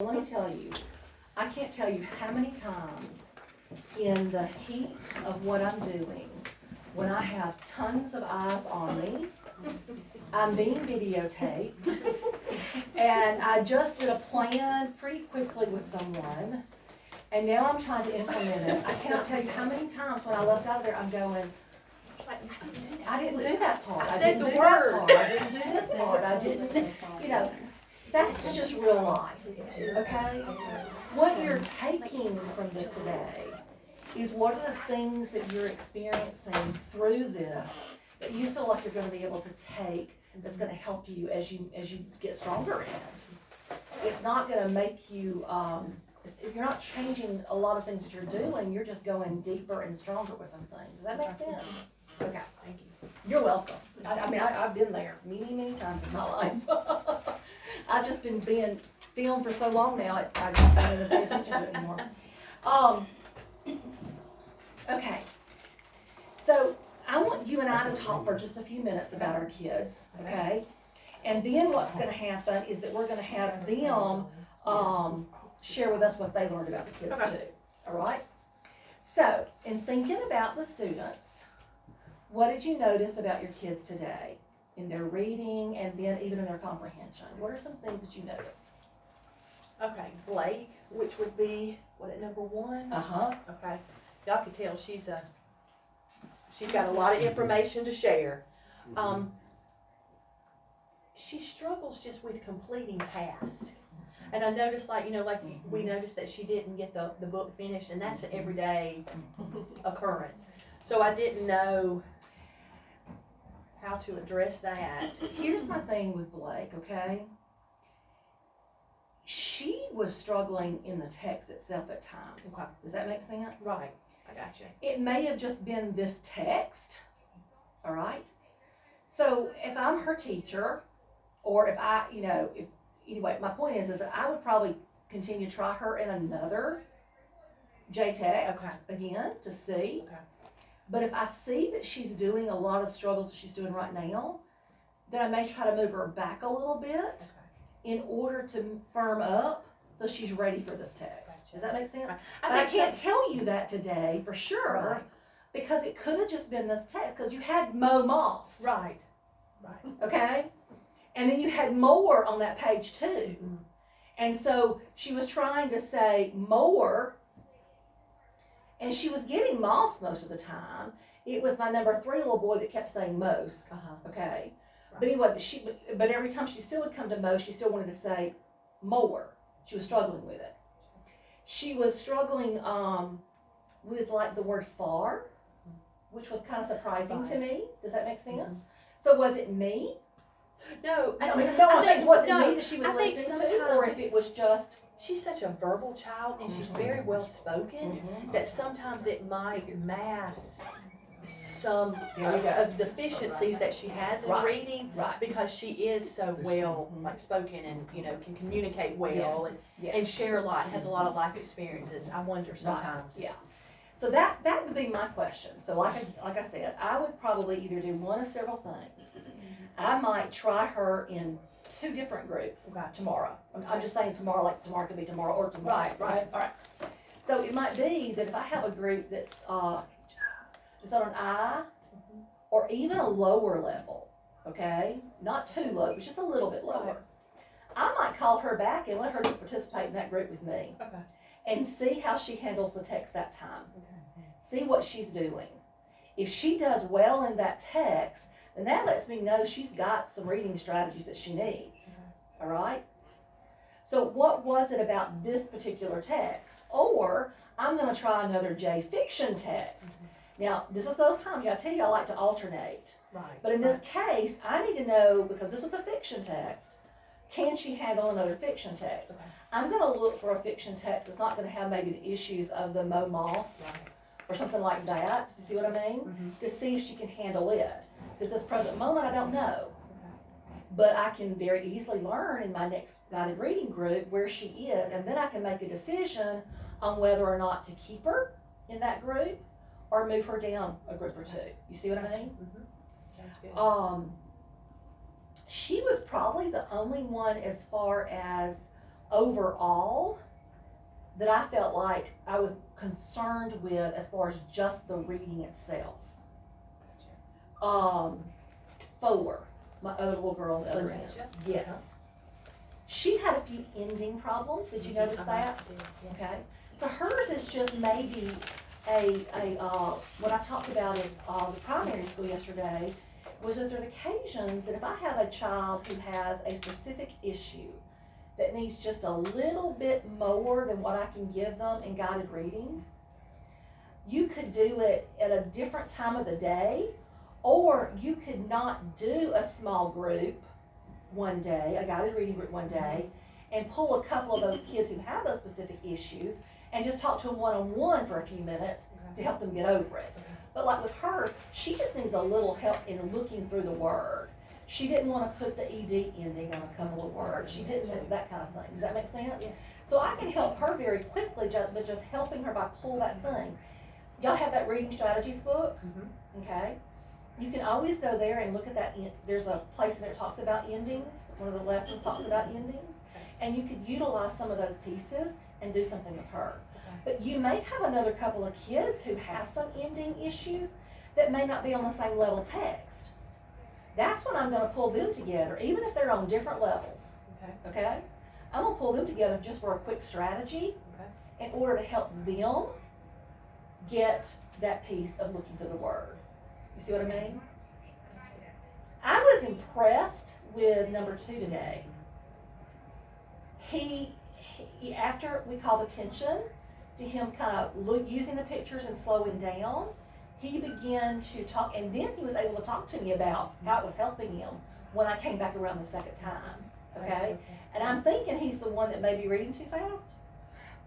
Let me tell you, I can't tell you how many times in the heat of what I'm doing, when I have tons of eyes on me, I'm being videotaped, and I just did a plan pretty quickly with someone, and now I'm trying to implement it. I cannot tell you how many times when I left out of there, I'm going, I didn't do that part. I didn't do that part. I didn't do this part. I didn't do, you know, that's just real life, okay? What you're taking from this today is what are the things that you're experiencing through this that you feel like you're going to be able to take that's going to help you as you get stronger in it. It's not going to make you, you're not changing a lot of things that you're doing, you're just going deeper and stronger with some things. Does that make sense? Okay, thank you. You're welcome. I've been there many times in my life. I've just been being filmed for so long now, I just don't even pay attention to it anymore. Okay, so I want you and I to talk for just a few minutes about our kids, okay? And then what's going to happen is that we're going to have them share with us what they learned about the kids too, all right? So, in thinking about the students, what did you notice about your kids today in their reading and then even in their comprehension? What are some things that you noticed? Okay, Blake, which would be, at number 1? Uh-huh. Okay, y'all can tell she's got a lot of information to share. She struggles just with completing tasks. And I noticed, we noticed that she didn't get the book finished, and that's an everyday occurrence. So I didn't know how to address that. Here's my thing with Blake, okay? She was struggling in the text itself at times. Okay. Does that make sense? Right, I got you. It may have just been this text, all right? So if I'm her teacher, or if I, anyway, my point is that I would probably continue to try her in another J-text again to see. Okay. But if I see that she's doing a lot of struggles that she's doing right now, then I may try to move her back a little bit in order to firm up so she's ready for this text. Gotcha. Does that make sense? Right. I can't tell you that today for sure, Right. because it could have just been this text, because you had moss, Right. okay? And then you had more on that page too. Mm-hmm. And so she was trying to say more, and she was getting moss most of the time. It was my number 3 little boy that kept saying most, okay? Right. But anyway, but every time she still would come to most, she still wanted to say more. She was struggling with it. She was struggling with like the word far, which was kind of surprising to me. Does that make sense? Mm-hmm. So was it me? No, I mean, was it me that she was I think listening to, or if it was just... She's such a verbal child, and she's very well spoken, that sometimes it might mask some of deficiencies that she has in reading, because she is so well spoken and can communicate well and share a lot, and has a lot of life experiences. I wonder sometimes. Yeah. So that would be my question. So like I said, I would probably either do one of several things. I might try her in 2 different groups tomorrow. I'm just saying tomorrow, like tomorrow could be tomorrow or tomorrow. Right. All right. So it might be that if I have a group that's on an I, or even a lower level, okay, not too low, but just a little bit lower, I might call her back and let her just participate in that group with me, and see how she handles the text that time. See what she's doing. If she does well in that text, then that lets me know she's got some reading strategies that she needs. All right? So what was it about this particular text? Or I'm going to try another J fiction text. Now, this is those times, I tell you, I like to alternate. But in this case, I need to know, because this was a fiction text, can she handle another fiction text? I'm going to look for a fiction text that's not going to have maybe the issues of the moss or something like that. You see what I mean? To see if she can handle it. At this present moment, I don't know. But I can very easily learn in my next guided reading group where she is, and then I can make a decision on whether or not to keep her in that group or move her down a group or 2. You see what I mean? Sounds good. She was probably the only one as far as overall that I felt like I was concerned with as far as just the reading itself. 4, my other little girl on the other end. Yes. She had a few ending problems. Did you notice that? Yes. Okay. So hers is just maybe what I talked about in the primary school yesterday was those are the occasions that if I have a child who has a specific issue that needs just a little bit more than what I can give them in guided reading, you could do it at a different time of the day, or you could not do a small group one day, a guided reading group one day, and pull a couple of those kids who have those specific issues and just talk to them one-on-one for a few minutes to help them get over it. But like with her, she just needs a little help in looking through the word. She didn't want to put the ED ending on a couple of words. She didn't want that kind of thing. Does that make sense? Yes. So I can help her very quickly, but just helping her by pull that thing. Y'all have that reading strategies book? Okay. You can always go there and look at that. There's a place in there that talks about endings. One of the lessons talks about endings. And you could utilize some of those pieces and do something with her. But you may have another couple of kids who have some ending issues that may not be on the same level text. That's when I'm going to pull them together, even if they're on different levels. Okay? I'm going to pull them together just for a quick strategy in order to help them get that piece of looking through the word. You see what I mean? I was impressed with number 2 today. He after we called attention to him kind of using the pictures and slowing down, he began to talk, and then he was able to talk to me about how it was helping him when I came back around the second time. Okay? And I'm thinking he's the one that may be reading too fast.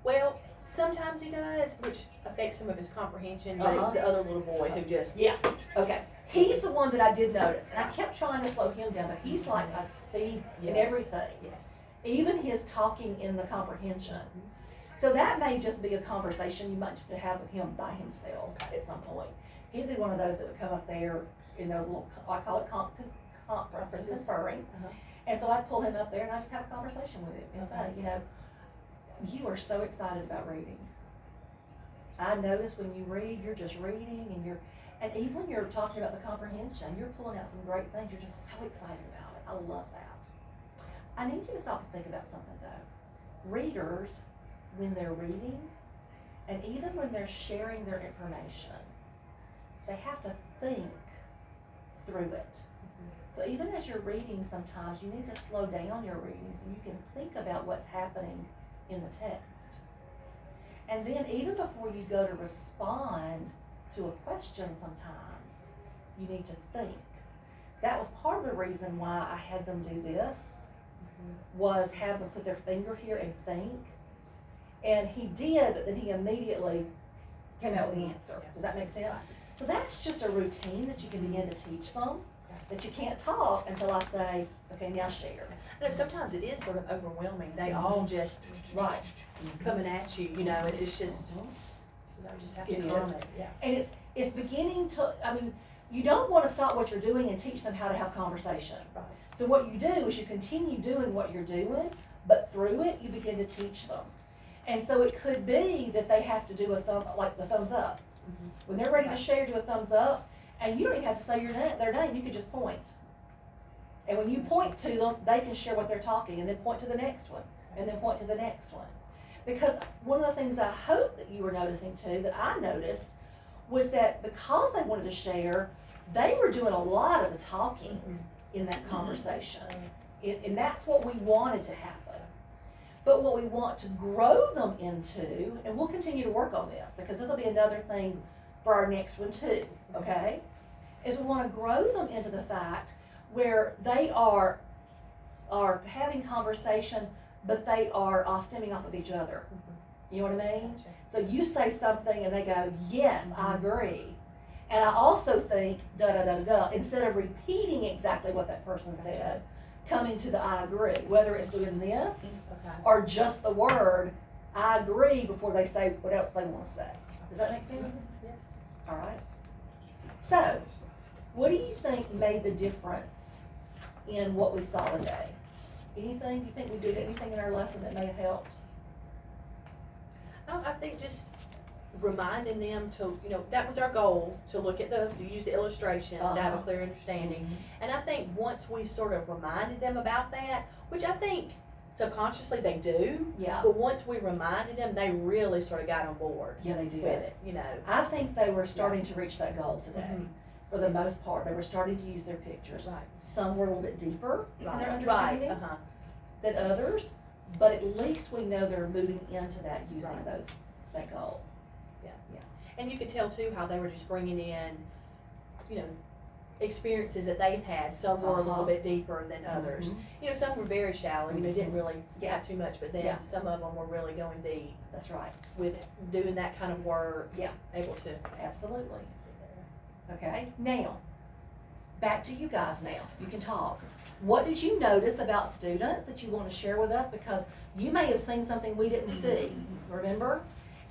Well, sometimes he does, which affects some of his comprehension, but it was the other little boy who just... Yeah, okay. He's the one that I did notice, and I kept trying to slow him down, but he's like a speed in everything. Yes. Even his talking in the comprehension. So that may just be a conversation you might just have with him by himself at some point. He'd be one of those that would come up there in those little, I call it conferences, conferring. And so I'd pull him up there and I'd just have a conversation with him and say, you know, you are so excited about reading. I notice when you read, you're just reading and even when you're talking about the comprehension, you're pulling out some great things. You're just so excited about it. I love that. I need you to stop and think about something though. Readers, when they're reading, and even when they're sharing their information, they have to think through it. So even as you're reading sometimes, you need to slow down your reading so you can think about what's happening in the text. And then even before you go to respond to a question sometimes, you need to think. That was part of the reason why I had them do this, was have them put their finger here and think. And he did, but then he immediately came out with the answer. Does that make sense? So that's just a routine that you can begin to teach them, that you can't talk until I say, okay, now share. No, sometimes it is sort of overwhelming. They all just coming at you, you know, and it's just, so they just have to calm it. Yeah. And it's beginning to, I mean, you don't want to stop what you're doing and teach them how to have conversation. Right. So what you do is you continue doing what you're doing, but through it, you begin to teach them. And so it could be that they have to do like the thumbs up. When they're ready to share, do a thumbs up, and you don't even have to say their name, you could just point. And when you point to them, they can share what they're talking, and then point to the next one, and then point to the next one. Because one of the things I hope that you were noticing too, that I noticed, was that because they wanted to share, they were doing a lot of the talking in that conversation. And that's what we wanted to happen. But what we want to grow them into, and we'll continue to work on this, because this will be another thing for our next one too, okay? Is we want to grow them into the fact where they are having conversation, but they are stemming off of each other. You know what I mean? So you say something and they go, yes, I agree. And I also think da-da-da-da-da, instead of repeating exactly what that person said, coming to the I agree, whether it's doing this or just the word I agree before they say what else they want to say. Does that make sense? Yes. All right. So, what do you think made the difference in what we saw today? Anything, do you think we did anything in our lesson that may have helped? I think just reminding them to, that was our goal, to look at to use the illustrations, to have a clear understanding. And I think once we sort of reminded them about that, which I think subconsciously they do, but once we reminded them, they really sort of got on board with it, I think they were starting to reach that goal today. For the most part, they were starting to use their pictures. Right. Some were a little bit deeper in their Right. understanding than others, but at least we know they're moving into that using that goal. And you could tell too how they were just bringing in, experiences that they had. Some were a little bit deeper than others. Some were very shallow, didn't really have too much, but then some of them were really going deep. That's right. With doing that kind of work, able to. Absolutely. Okay, now, back to you guys now. You can talk. What did you notice about students that you want to share with us? Because you may have seen something we didn't see, remember?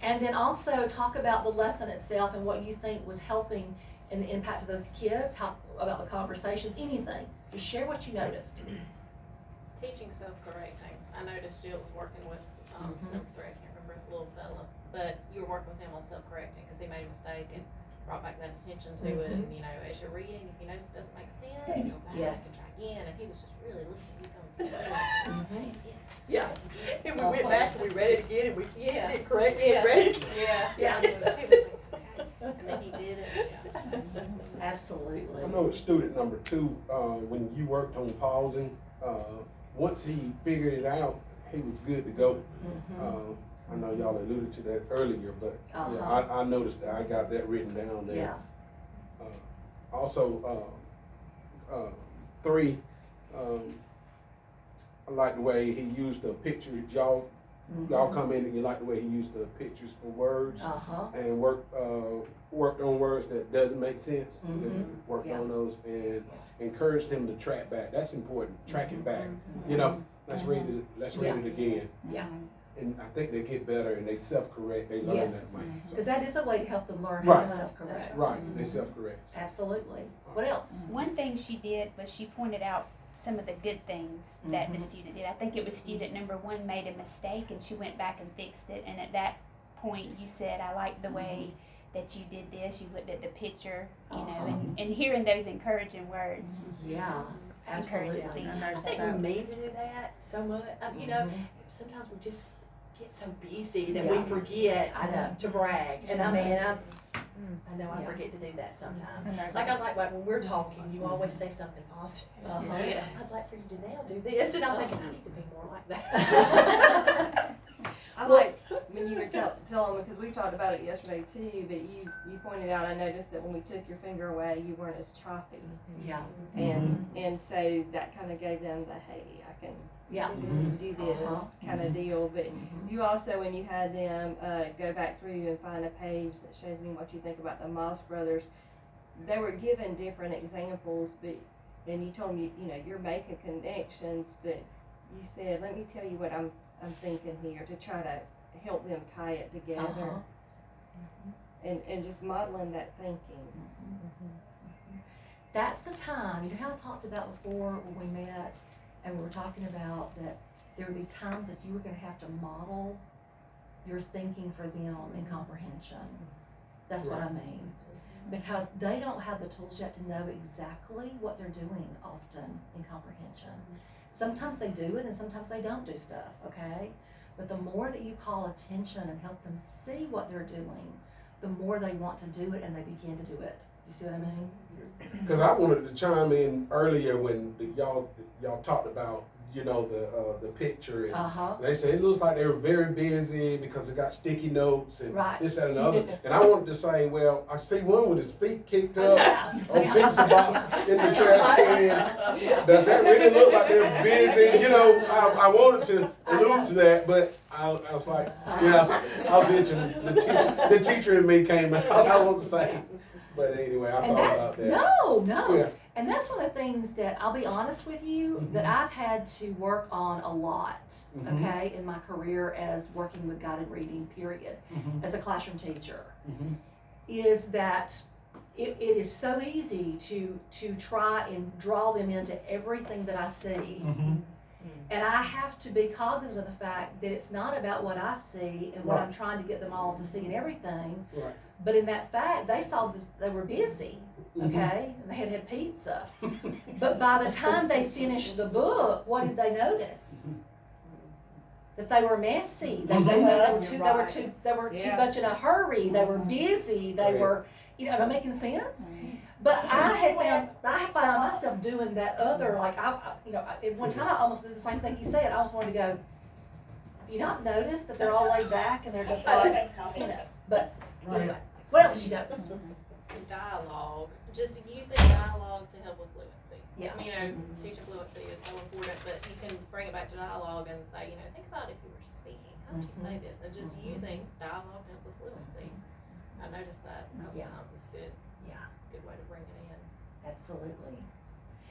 And then also talk about the lesson itself and what you think was helping in the impact of those kids, about the conversations, anything. Just share what you noticed. Teaching self-correcting. I noticed Jill was working with number 3, I can't remember the little fella, but you were working with him on self-correcting because he made a mistake and brought back that attention to it. And as you're reading, if you notice it doesn't make sense, go back and try again. And he was just really looking at you something. And we went back and we read it again and we did correct it and read it again. And then he did it. Absolutely. I know with student number 2, when you worked on pausing, once he figured it out, he was good to go. I know y'all alluded to that earlier, but I noticed that. I got that written down there. Also, 3, I like the way he used the pictures. Y'all come in and you like the way he used the pictures for words and worked on words that doesn't make sense. Worked on those and encouraged him to track back. That's important. Track it back. Let's read it. Let's read it again. And I think they get better and they self-correct. They learn that way. Because that is a way to help them learn how to self-correct. Right. They self-correct. Absolutely. What else? One thing she did was she pointed out some of the good things that the student did. I think it was student number 1 made a mistake and she went back and fixed it. And at that point you said, I like the way that you did this. You looked at the picture, and hearing those encouraging words. Absolutely. I think we need to do that so much. Sometimes we just get so busy that we forget to brag. And I know I forget to do that sometimes. Like when we're talking, you always say something positive. I'd like for you to now do this, and I'm thinking I need to be more like that. I like when you were telling me, because we talked about it yesterday too, but you pointed out, I noticed that when we took your finger away, you weren't as choppy. And so that kind of gave them the, hey, I can do this kind of deal. But you also, when you had them go back through and find a page that shows me what you think about the Moss Brothers, they were given different examples, and you told me, you're making connections, but you said, let me tell you what I'm thinking here, to try to help them tie it together. And just modeling that thinking. That's the time, you know how I talked about before when we met and we were talking about that there would be times that you were going to have to model your thinking for them in comprehension. That's what I mean. Because they don't have the tools yet to know exactly what they're doing often in comprehension. Sometimes they do it and sometimes they don't do stuff, okay? But the more that you call attention and help them see what they're doing, the more they want to do it and they begin to do it. You see what I mean? Because I wanted to chime in earlier when y'all talked about, the picture. And they said it looks like they were very busy because they got sticky notes and this, that, and the other. And I wanted to say, well, I see one with his feet kicked up on pizza boxes in the trash can. Does that really look like they're busy? I wanted to allude to that, but I was like, I was itching. The teacher in me came out. I wanted to say. But anyway, I thought about that. No. Yeah. And that's one of the things that, I'll be honest with you, that I've had to work on a lot, okay, in my career as working with guided reading, period, as a classroom teacher, is that it is so easy to try and draw them into everything that I see. And I have to be cognizant of the fact that it's not about what I see and what I'm trying to get them all to see and everything. Right. But in that fact, they saw that they were busy, okay? And they had pizza. But by the time they finished the book, what did they notice? That they were messy. They were too much in a hurry. They were busy. They were, am I making sense? But I found myself doing that other, like, at one time I almost did the same thing he said. I almost wanted to go, do you not notice that they're all laid back and they're just like, but anyway. What else did you notice? Dialogue, just using dialogue to help with fluency. Yeah. Teaching fluency is so important, but you can bring it back to dialogue and say, think about if you were speaking, how would you say this? And just using dialogue to help with fluency. I noticed that a couple times is good. Yeah. Good way to bring it in. Absolutely.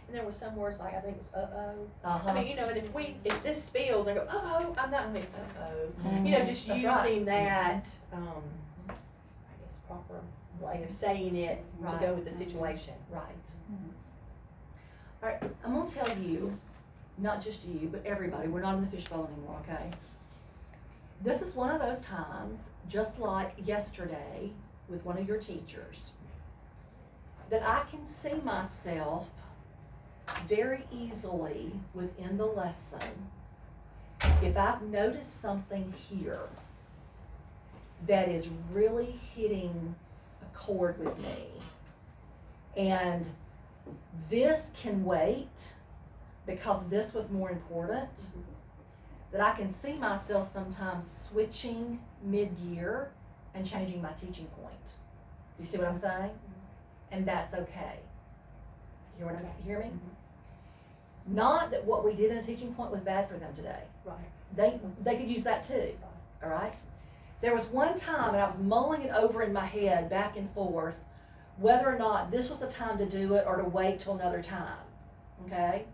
And there were some words like, I think it was I mean, and if this spills, I go, I'm not going to just That's using that, I guess, proper way of saying it to go with the situation. Right. All right, I'm going to tell you, not just you, but everybody, we're not in the fishbowl anymore, okay? This is one of those times, just like yesterday with one of your teachers, that I can see myself very easily within the lesson if I've noticed something here that is really hitting a chord with me. And this can wait because this was more important, that I can see myself sometimes switching mid-year and changing my teaching point. You see what I'm saying? And that's okay. Hear me? Not that what we did in a teaching point was bad for them today. Right. They could use that too, all right? There was one time, and I was mulling it over in my head back and forth, whether or not this was the time to do it or to wait till another time, okay?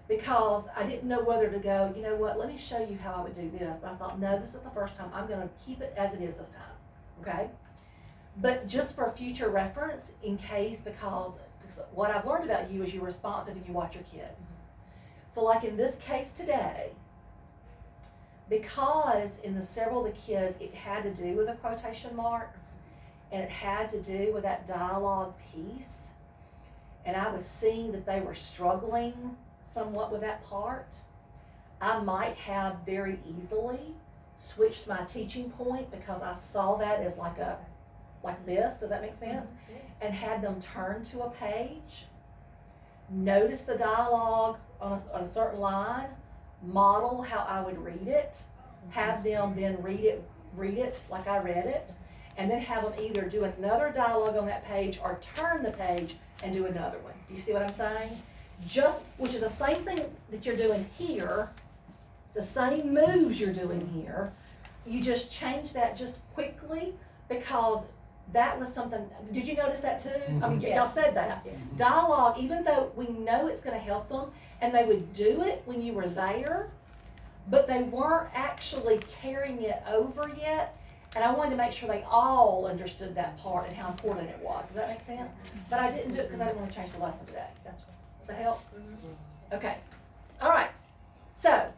Because I didn't know whether to go, you know what, let me show you how I would do this. But I thought, no, this is the first time. I'm going to keep it as it is this time, okay? But just for future reference, in case, because what I've learned about you is you're responsive and you watch your kids. So like in this case today, because in the several of the kids, it had to do with the quotation marks, and it had to do with that dialogue piece, and I was seeing that they were struggling somewhat with that part, I might have very easily switched my teaching point because I saw that as like this, does that make sense? Yes. And had them turn to a page, notice the dialogue on a certain line, model how I would read it, have them then read it like I read it, and then have them either do another dialogue on that page or turn the page and do another one. Do you see what I'm saying? Which is the same thing that you're doing here, the same moves you're doing here. You just change that just quickly because that was something. Did you notice that too? I mean, y'all said that. Yes. Dialogue, even though we know it's going to help them, and they would do it when you were there, but they weren't actually carrying it over yet. And I wanted to make sure they all understood that part and how important it was. Does that make sense? But I didn't do it because I didn't want to change the lesson today. Does that help? Okay. All right. So,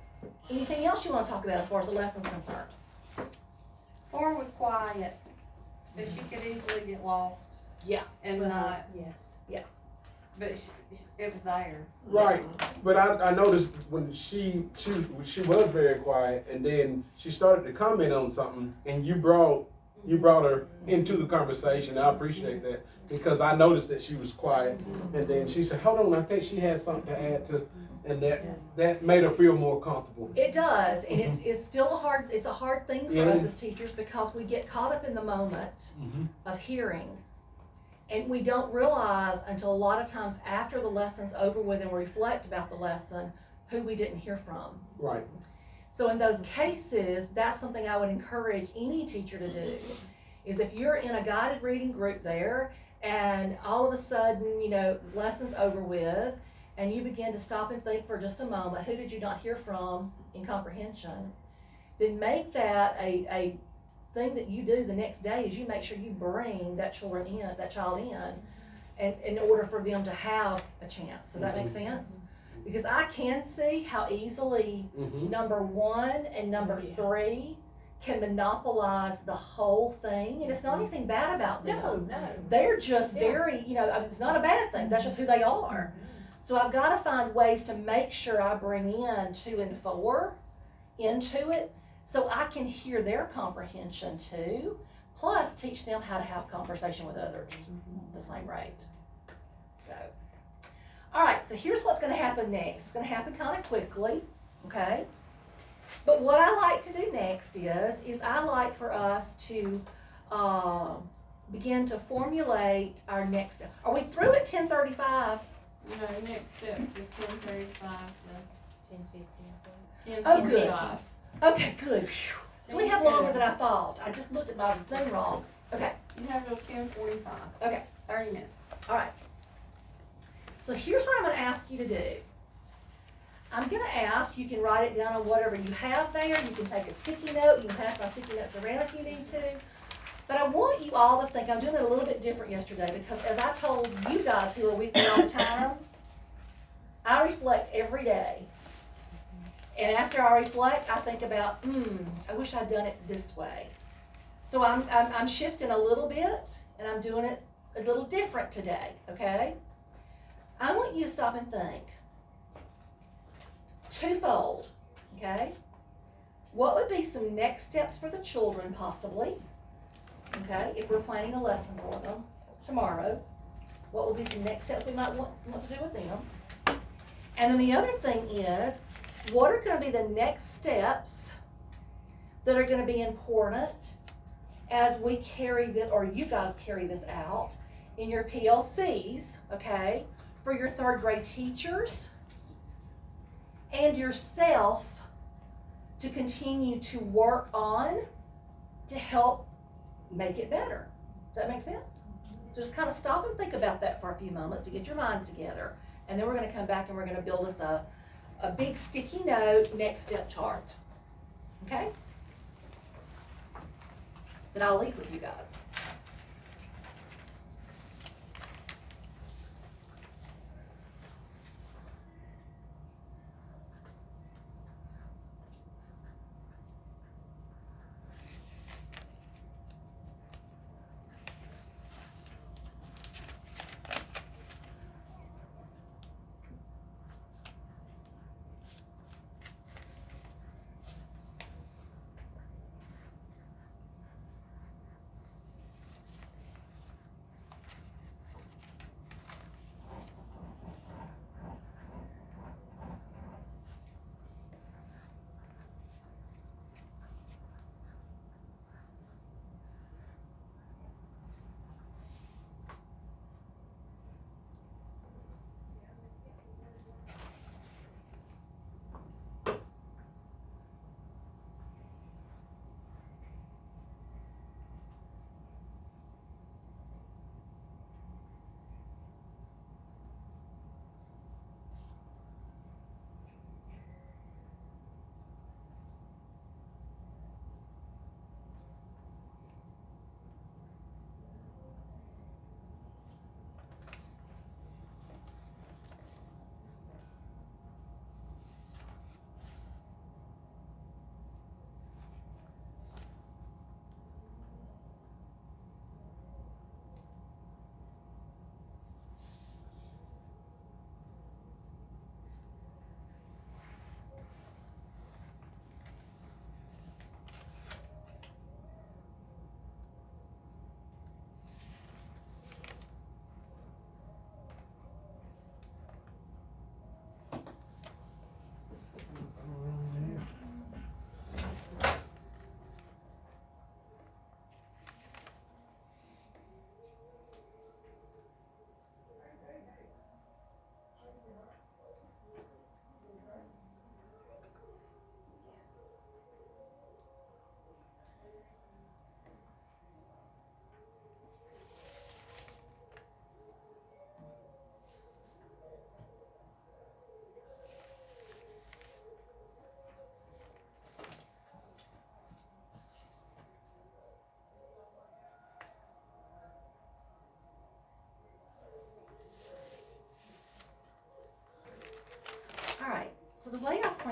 anything else you want to talk about as far as the lesson's concerned? Lauren was quiet, so she could easily get lost Yeah. and not, Yes. but it was there. Right, but I noticed when she was very quiet, and then she started to comment on something, and you brought her into the conversation. I appreciate that because I noticed that she was quiet, and then she said, "Hold on, I think she has something to add to," and that made her feel more comfortable. It does, and it's still a hard thing for us as teachers because we get caught up in the moment of hearing. And we don't realize until a lot of times after the lesson's over with and we reflect about the lesson, who we didn't hear from. Right. So in those cases, that's something I would encourage any teacher to do, is if you're in a guided reading group there and all of a sudden, lesson's over with and you begin to stop and think for just a moment, who did you not hear from in comprehension? Then make that a thing that you do the next day is you make sure you bring that child in, and in order for them to have a chance. Does that make sense? Because I can see how easily number 1 and number 3 can monopolize the whole thing, and it's not anything bad about them. No. They're just very, I mean, it's not a bad thing, that's just who they are. So I've got to find ways to make sure I bring in 2 and 4 into it so I can hear their comprehension too, plus teach them how to have conversation with others at the same rate. So, all right, so here's what's going to happen next. It's going to happen kind of quickly, okay? But what I like to do next is I like for us to begin to formulate our next step. Are we through at 10:35? No, next steps is 10:35 to 10:50, 10:55. Oh, good. Okay, good. Phew. So we have longer than I thought. I just looked at my thing wrong. Okay. You have till 10:45. Okay. 30 minutes. All right. So here's what I'm going to ask you to do. I'm going to ask, you can write it down on whatever you have there. You can take a sticky note. You can pass my sticky notes around if you need to. But I want you all to think, I'm doing it a little bit different yesterday because as I told you guys who are with me all the time, I reflect every day. And after I reflect, I think about, I wish I'd done it this way. So I'm shifting a little bit, and I'm doing it a little different today, okay? I want you to stop and think. Twofold, okay? What would be some next steps for the children, possibly? Okay, if we're planning a lesson for them tomorrow, what would be some next steps we might want to do with them? And then the other thing is, what are going to be the next steps that are going to be important as we carry this, or you guys carry this out in your PLCs, okay, for your 3rd grade teachers and yourself to continue to work on to help make it better. Does that make sense? Just kind of stop and think about that for a few moments to get your minds together. And then we're going to come back and we're going to build us a big sticky note next step chart. Okay? That I'll leave with you guys.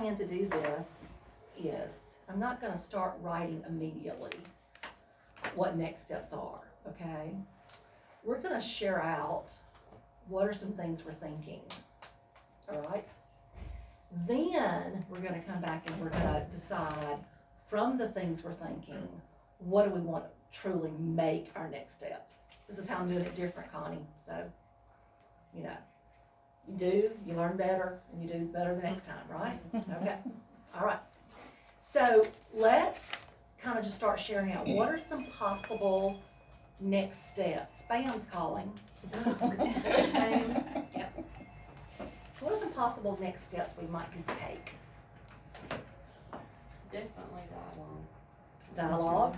plan to do this is, I'm not gonna start writing immediately what next steps are, okay? We're gonna share out what are some things we're thinking, all right? Then we're gonna come back and we're gonna decide from the things we're thinking, what do we want to truly make our next steps? This is how I'm doing it different, Connie, so, you learn better, and you do better the next time, right? Okay, all right. So let's kind of just start sharing out, what are some possible next steps? Spam's calling. What are some possible next steps we might could take? Definitely dialogue. Dialogue?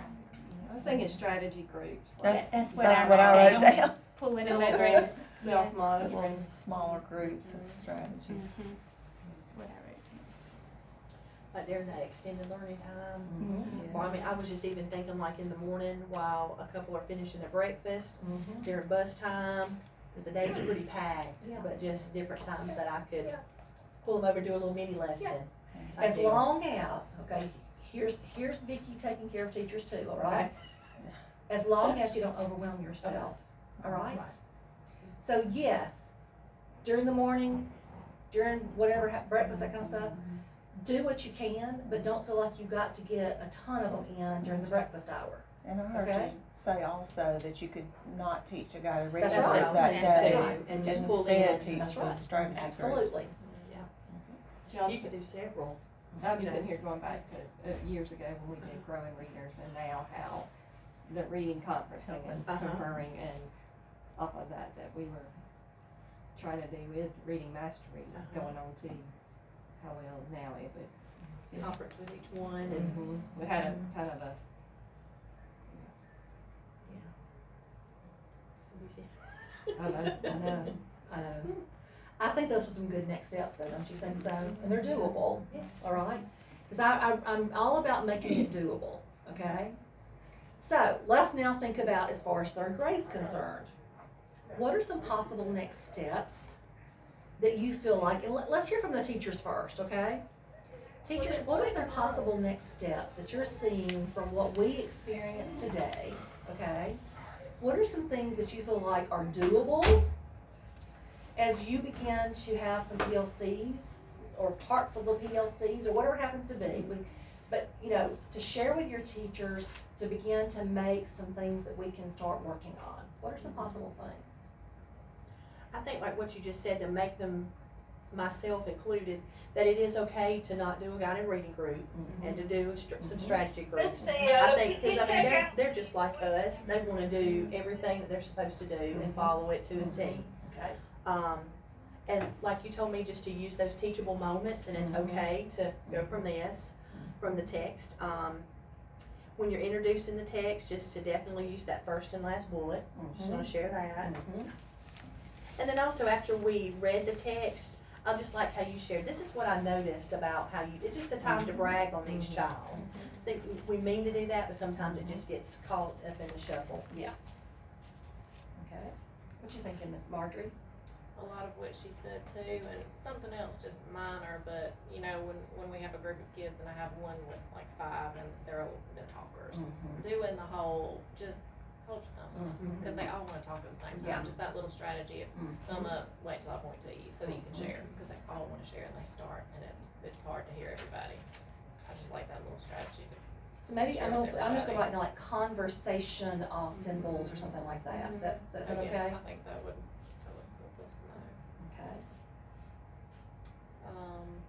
I was thinking strategy groups, like That's what I wrote down. Pulling Self- them over. self-monitoring. Little smaller groups of strategies. That's what I wrote. Like during that extended learning time. Mm-hmm. Or I mean, I was just even thinking like in the morning while a couple are finishing their breakfast, Mm-hmm. during bus time, because the days are pretty packed, Yeah. but just different times that I could pull them over, do a little mini lesson. type As deal. long as, okay, here's Vicki taking care of teachers too, all right? As long as you don't overwhelm yourself, all right? So yes, during the morning, during whatever, breakfast, that kind of stuff, do what you can, but don't feel like you got to get a ton of them in during the breakfast hour. And I heard Okay. you say also that you could not teach a guy to read That's that right. day. That's right. And And just pull instead in. teach That's the right. strategy groups. Absolutely. Yeah, you could do several. I'm you know. sitting here going back to years ago when we did growing readers, and now how the reading conferencing and Uh-huh. conferring, and off of that we were trying to do with reading mastery going on to how well now it would fit. Conference with each one and, We had a kind of a, yeah. So I don't know, I know. I think those are some good next steps though, don't you think so? And they're doable, yes. all right? Because I'm all about making it doable, okay? So let's now think about as far as third grade's concerned. What are some possible next steps that you feel like, and let's hear from the teachers first, okay? Teachers, what are some possible next steps that you're seeing from what we experienced today, okay? What are some things that you feel like are doable as you begin to have some PLCs or parts of the PLCs or whatever it happens to be? But, to share with your teachers to begin to make some things that we can start working on. What are some possible things? I think like what you just said, to make them, myself included, that it is okay to not do a guided reading group and to do some strategy groups. I think, because I mean, they're just like us, they wanna do everything that they're supposed to do and follow it to a T. Okay. And like you told me, just to use those teachable moments, and it's okay to go from the text. When you're introducing the text, just to definitely use that first and last bullet, just wanna share that. And then also after we read the text, I just like how you shared, this is what I noticed about how it's just a time to brag on each child. I think we mean to do that, but sometimes it just gets caught up in the shuffle. Yeah. Okay. What you thinking, Miss Marjorie? A lot of what she said too, and something else just minor, but when we have a group of kids and I have one with like 5 and they're talkers, doing the whole just hold your thumb up, because they all want to talk at the same time. Yeah. Just that little strategy of thumb up, wait till I point to you, so that you can share, because they all want to share and they start, and it's hard to hear everybody. I just like that little strategy. So maybe Share I'm with just gonna everybody. write down like conversation symbols or something like that. Is that okay? I think that would help us know. Okay.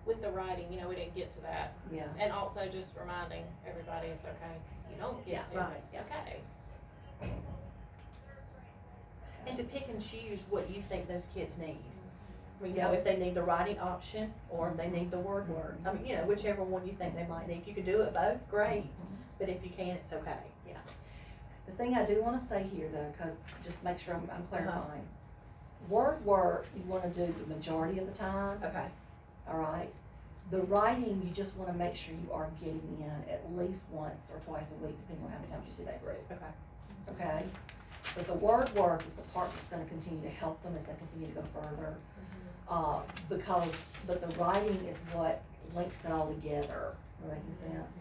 With the writing, we didn't get to that. Yeah. And also just reminding everybody it's okay. You don't get to. right. It's okay. And to pick and choose what you think those kids need. I mean, Yeah. if they need the writing option, or if they need the word work. I mean, whichever one you think they might need. If you could do it both, great. But if you can't, it's okay. The thing I do wanna say here though, cause just make sure I'm clarifying. Word work, you wanna do the majority of the time, Okay. all right? The writing, you just wanna make sure you are getting in at least once or twice a week, depending on how many times you see that group, Okay. okay? But the word work is the part that's gonna continue to help them as they continue to go further. But the writing is what links it all together. Am I making sense?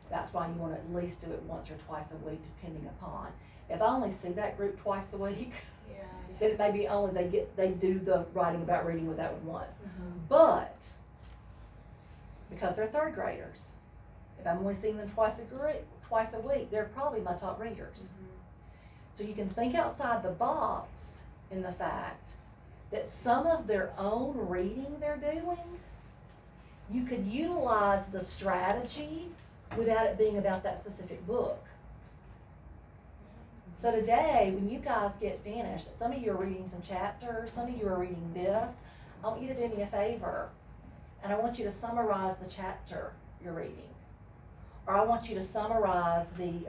That's why you wanna at least do it once or twice a week, depending upon. If I only see that group twice a week, Yeah. then it may be only they do the writing about reading with that one once. But, because they're third graders, if I'm only seeing them twice a week, they're probably my top readers. So you can think outside the box in the fact that some of their own reading they're doing, you could utilize the strategy without it being about that specific book. So today, when you guys get finished, some of you are reading some chapters, some of you are reading this, I want you to do me a favor, and I want you to summarize the chapter you're reading. Or I want you to summarize the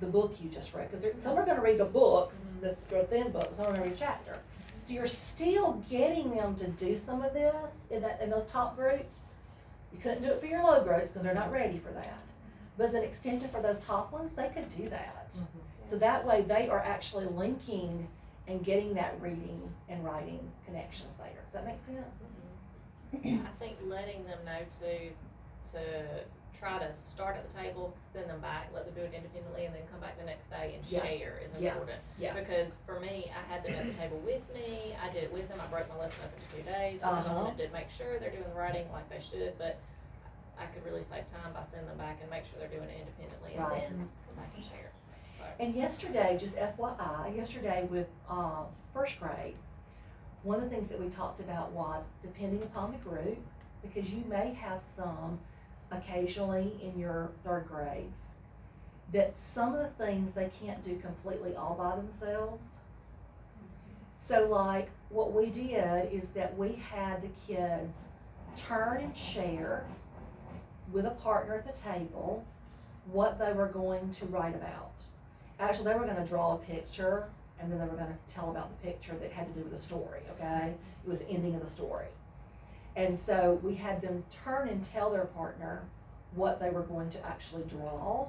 book you just read, because some are gonna read a book, they're a thin book, some are gonna read a chapter. So you're still getting them to do some of this in those top groups. You couldn't do it for your low groups, because they're not ready for that. But as an extension for those top ones, they could do that. So that way they are actually linking and getting that reading and writing connections there. Does that make sense? I think letting them know to try to start at the table, send them back, let them do it independently, and then come back the next day and share is important. Yeah. Because for me, I had them at the table with me, I did it with them, I broke my lesson up into 2 days, because I wanted to make sure they're doing the writing like they should, but I could really save time by sending them back and make sure they're doing it independently, and then come back and share. So. And yesterday, just FYI, with first grade, one of the things that we talked about was depending upon the group, because you may have some occasionally in your third grades that some of the things they can't do completely all by themselves. So like what we did is that we had the kids turn and share with a partner at the table what they were going to write about. Actually, they were gonna draw a picture, and then they were gonna tell about the picture that had to do with the story, okay? It was the ending of the story. And so we had them turn and tell their partner what they were going to actually draw.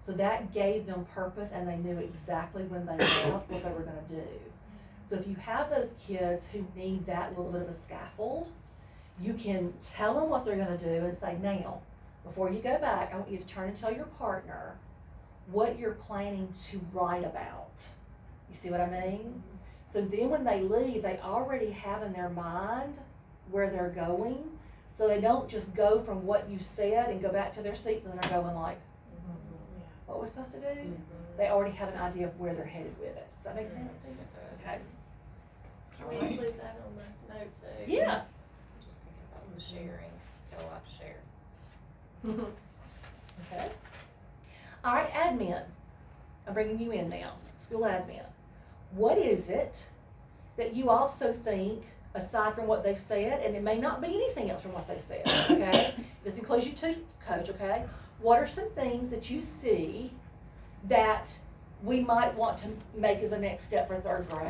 So that gave them purpose, and they knew exactly when they left what they were gonna do. So if you have those kids who need that little bit of a scaffold, you can tell them what they're gonna do and say, now, before you go back, I want you to turn and tell your partner what you're planning to write about. You see what I mean? So then when they leave, they already have in their mind where they're going, so they don't just go from what you said and go back to their seats and they're going like, what we're supposed to do? They already have an idea of where they're headed with it. Does that make sense to you? Okay. Can we include that on the note too? Yeah. Just thinking about the sharing, got a lot to share. Okay. All right, admin. I'm bringing you in now. School admin. What is it that you also think, aside from what they've said, and it may not be anything else from what they said, okay? This includes you too, Coach, okay? What are some things that you see that we might want to make as a next step for third grade?